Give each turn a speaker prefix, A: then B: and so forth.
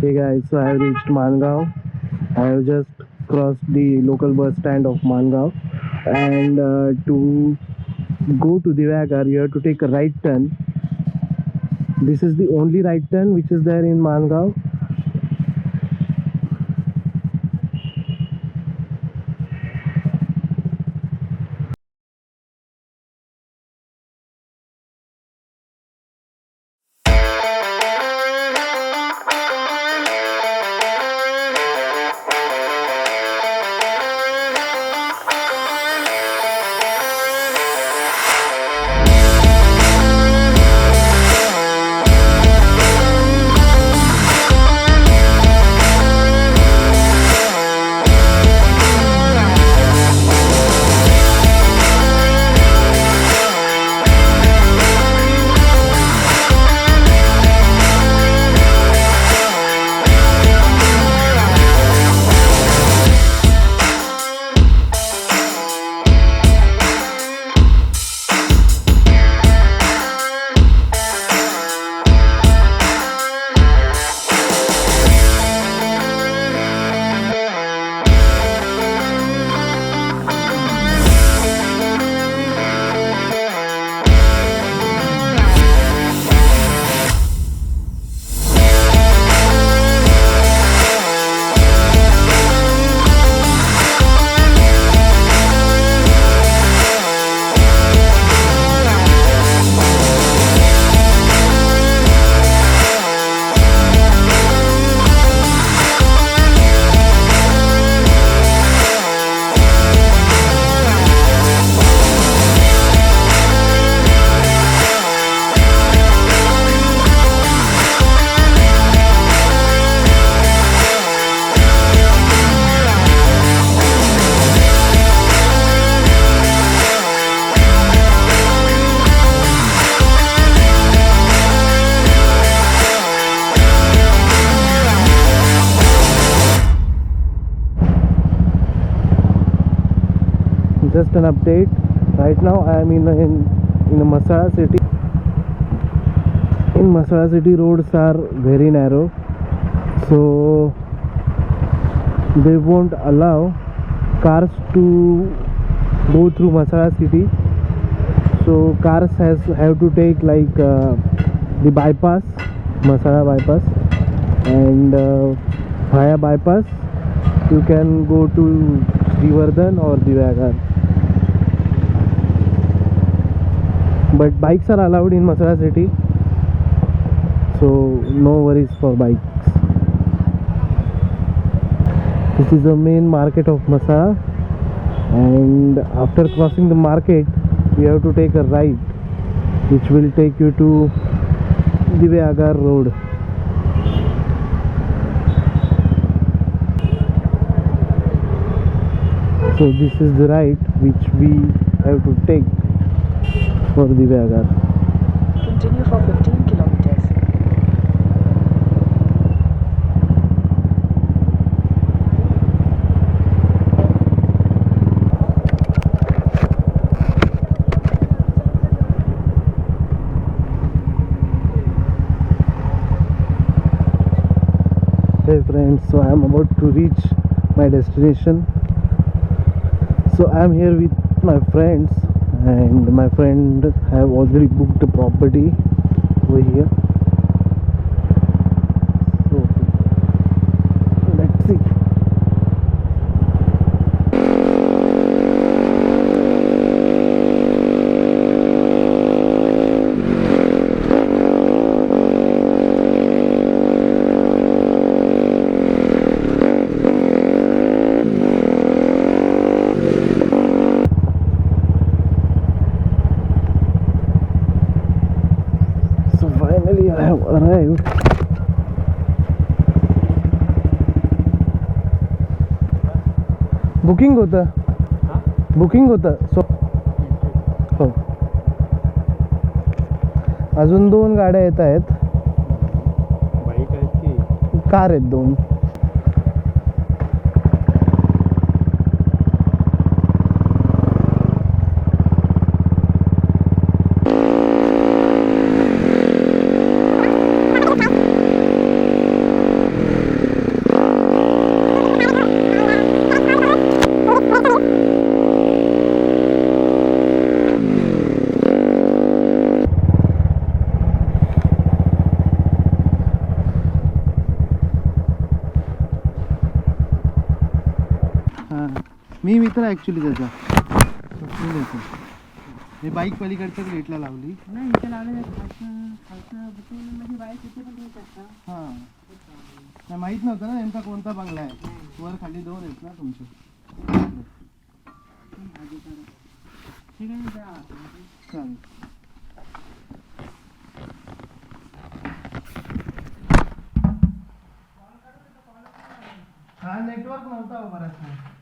A: Hey guys, so I have reached Mangaon. I have just crossed the local bus stand of Mangaon, and to go to Diveagar, you have to take a right turn. This is the only right turn which is there in Mangaon. Just an update. Right now I am in a Mhsala city. In Mhsala city, roads are very narrow, so they won't allow cars to go through Mhsala city. So cars have to take like the bypass, Mhsala bypass, and via bypass you can go to Shrivardhan or Diveagar. But bikes are allowed in Mhsala city, so no worries for bikes. This is the main market of Mhsala, and after crossing the market you have to take a right which will take you to Diveagar road. So this is the right which we have to take for Diveagar.
B: Continue for 15 kilometers.
A: Hey friends, so I am about to reach my destination. So I am here with my friends, and my friend have already booked a property over here. So let's see. Finally I have arrived. Booking होतं सो हो. अजून 2 गाड्या येत आहेत.
C: Bike आहेत की
A: car आहेत 2. मी मित्र actually त्याचा सुटून देतो. मी बाईक पलीकडच्याच गेटला लावली.
D: नाही इथे लावलं खालचं बसून माझी बाईक इथे पण येऊ शकता.
A: हां नाही माहीत नव्हतं ना नेमका कोणता बंगला आहे. वर खाली 2 आहेत ना तुमचे.
D: ठीक आहे जा.
A: चालेल. हा नेटवर्क नव्हता बराच.